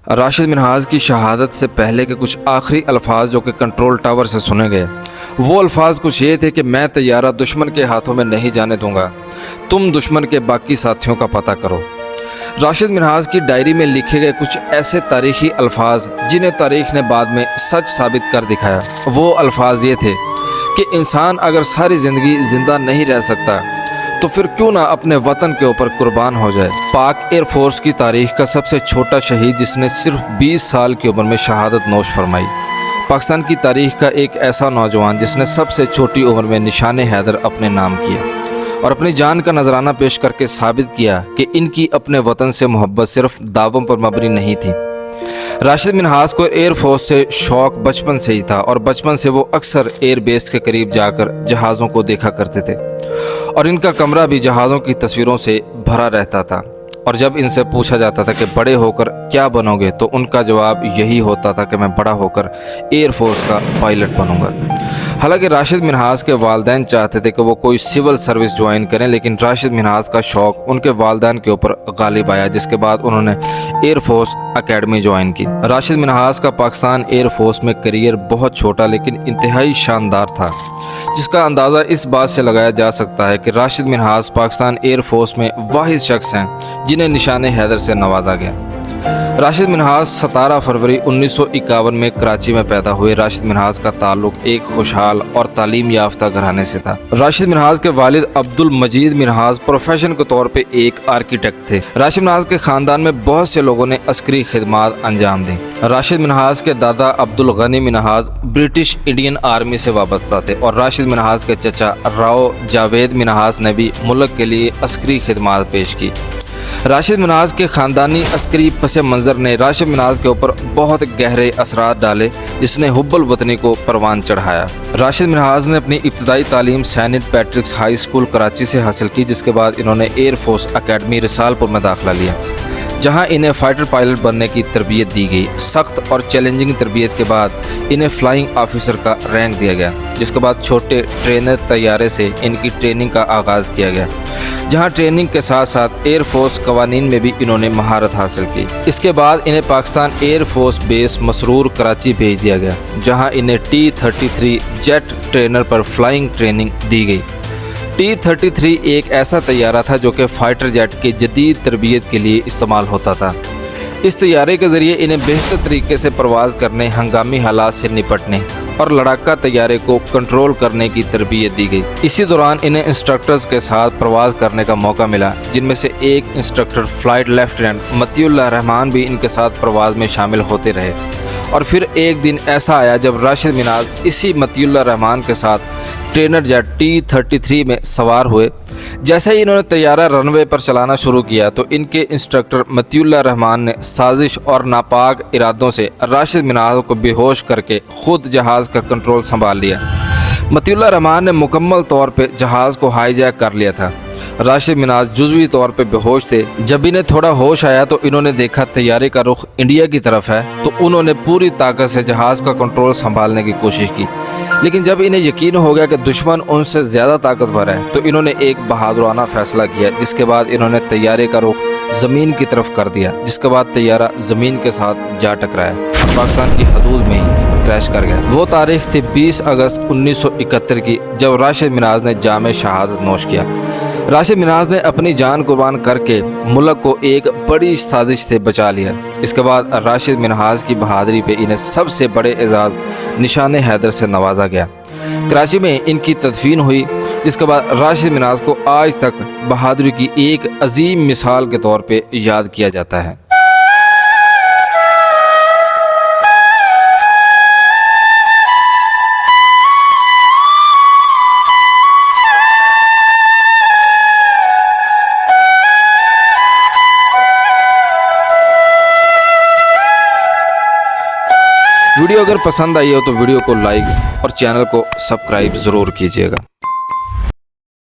राशिद मिन्हाज की शहादत से पहले के कुछ आखिरी अल्फाज जो कि कंट्रोल टावर से सुने गए, वो अल्फाज कुछ ये थे कि मैं तैयारा दुश्मन के हाथों में नहीं जाने दूंगा, तुम दुश्मन के बाकी साथियों का पता करो। राशिद मिन्हाज की डायरी में लिखे गए कुछ ऐसे तारीखी अल्फाज जिन्हें तारीख ने बाद में सच साबित कर दिखाया। वो अल्फाज ये थे कि इंसान अगर सारी ज़िंदगी ज़िंदा नहीं रह सकता तो फिर क्यों ना अपने वतन के ऊपर कुर्बान हो जाए। पाक एयर फोर्स की तारीख का सबसे छोटा शहीद जिसने सिर्फ 20 साल की उम्र में शहादत नोश फरमाई। पाकिस्तान की तारीख का एक ऐसा नौजवान जिसने सबसे छोटी उम्र में निशान हैदर अपने नाम किया और अपनी जान का नजराना पेश करके साबित किया कि इनकी अपने वतन से मोहब्बत सिर्फ दावों पर मबनी नहीं थी। राशिद मिन्हाज को एयर फोर्स से शौक़ बचपन से ही था और बचपन से वो अक्सर एयर बेस के करीब जाकर जहाज़ों को देखा करते थे और इनका कमरा भी जहाज़ों की तस्वीरों से भरा रहता था। और जब इनसे पूछा जाता था कि बड़े होकर क्या बनोगे, तो उनका जवाब यही होता था कि मैं बड़ा होकर एयर फोर्स का पायलट बनूंगा। हालांकि राशिद मिन्हाज के वालिदैन चाहते थे कि वो कोई सिविल सर्विस ज्वाइन करें, लेकिन राशिद मिन्हाज का शौक़ उनके वालिदैन के ऊपर गालिब आया, जिसके बाद उन्होंने एयर फोर्स अकेडमी ज्वाइन की। राशिद मिन्हाज का पाकिस्तान एयर फोर्स में करियर बहुत छोटा लेकिन इंतहाई शानदार था, जिसका अंदाज़ा इस बात से लगाया जा सकता है कि राशिद मिन्हाज पाकिस्तान एयर फोर्स में वाहिद शख्स हैं जिन्हें निशान हैदर से नवाजा गया। राशिद मिन्हाज 17 फरवरी 1951 में कराची में पैदा हुए। राशिद मिन्हाज का ताल्लुक एक खुशहाल और तालीम याफ्ता घराने से था। राशिद मिन्हाज के वालिद अब्दुल मजीद मिन्हाज प्रोफेशन के तौर पे एक आर्किटेक्ट थे। राशिद मिन्हाज के ख़ानदान में बहुत से लोगों ने अस्करी खिदमात अंजाम दी। राशिद मिन्हाज के दादा Abdul Ghani Minhaj British Indian army से वाबस्ता थे और राशिद मिन्हाज के चचा राव जावेद मिन्हाज ने भी मुल्क के लिए अस्करी खिदमात पेश की। राशिद मिन्हाज के ख़ानदानी अस्करी पस मंज़र ने राशिद मिन्हाज के ऊपर बहुत गहरे असरात डाले, जिसने हुब्बुल वतनी को परवान चढ़ाया। राशिद मिन्हाज ने अपनी इब्तदाई तालीम Saint Patrick's High School Karachi से हासिल की, जिसके बाद इन्होंने एयर फोर्स अकेडमी रिसालपुर में दाखिला लिया, जहां इन्हें फाइटर पायलट बनने की तरबियत दी गई। सख्त और चैलेंजिंग तरबियत के बाद इन्हें फ्लाइंग ऑफिसर का रैंक दिया गया, जिसके बाद छोटे ट्रेनर तैयारे से इनकी ट्रेनिंग का आगाज़ किया गया, जहां ट्रेनिंग के साथ साथ एयर फोर्स कवानीन में भी इन्होंने महारत हासिल की। इसके बाद इन्हें Pakistan air force base Masroor Karachi भेज दिया गया, जहां इन्हें T-33 जेट ट्रेनर पर फ्लाइंग ट्रेनिंग दी गई। T-33 एक ऐसा तैयारा था जो कि फाइटर जेट की जदीद तरबियत के लिए इस्तेमाल होता था। इस तैयारे के ज़रिए इन्हें बेहतर तरीके से परवाज़ करने, हंगामी हालात से निपटने और लड़ाका तैयारे को कंट्रोल करने की तरबियत दी गई। इसी दौरान इन्हें इंस्ट्रक्टर्स के साथ प्रवास करने का मौका मिला, जिनमें से एक instructor flight lieutenant Matiullah Rahman भी इनके साथ प्रवास में शामिल होते रहे। और फिर एक दिन ऐसा आया जब राशिद मिन्हाज इसी मतियुल्लाह रहमान के साथ ट्रेनर जेट T-33 में सवार हुए। जैसे ही इन्होंने तैयारा रनवे पर चलाना शुरू किया तो इनके इंस्ट्रक्टर मतियुल्लाह रहमान ने साजिश और नापाक इरादों से राशिद मिन्हाज को बेहोश करके खुद जहाज़ का कंट्रोल संभाल लिया। मतियुल्लाह रहमान ने मुकम्मल तौर पे जहाज़ को हाईजैक कर लिया था। राशिद मिन्हाज जुज़वी तौर पे बेहोश थे। जब इन्हें थोड़ा होश आया तो इन्होंने देखा तैयारे का रुख इंडिया की तरफ है, तो उन्होंने पूरी ताकत से जहाज़ का कंट्रोल संभालने की कोशिश की। लेकिन जब इन्हें यकीन हो गया कि दुश्मन उनसे ज़्यादा ताकतवर है, तो इन्होंने एक बहादुराना फैसला किया, जिसके बाद इन्होंने तैयारे का रुख ज़मीन की तरफ कर दिया, जिसके बाद तैयारा ज़मीन के साथ जा टकराया, पाकिस्तान की हदूद में ही क्रैश कर गया। वो तारीख थी 20 अगस्त 1971 की, जब राशिद मिन्हाज ने जामे शहादत नोश किया। राशिद मिन्हाज ने अपनी जान कुर्बान करके मुल्क को एक बड़ी साजिश से बचा लिया। इसके बाद राशिद मिन्हाज की बहादुरी पे इन्हें सबसे बड़े एजाज़ निशान हैदर से नवाजा गया। कराची में इनकी तदफीन हुई, जिसके बाद राशिद मिन्हाज को आज तक बहादुरी की एक अजीम मिसाल के तौर पे याद किया जाता है। वीडियो अगर पसंद आई हो तो वीडियो को लाइक और चैनल को सब्सक्राइब ज़रूर कीजिएगा।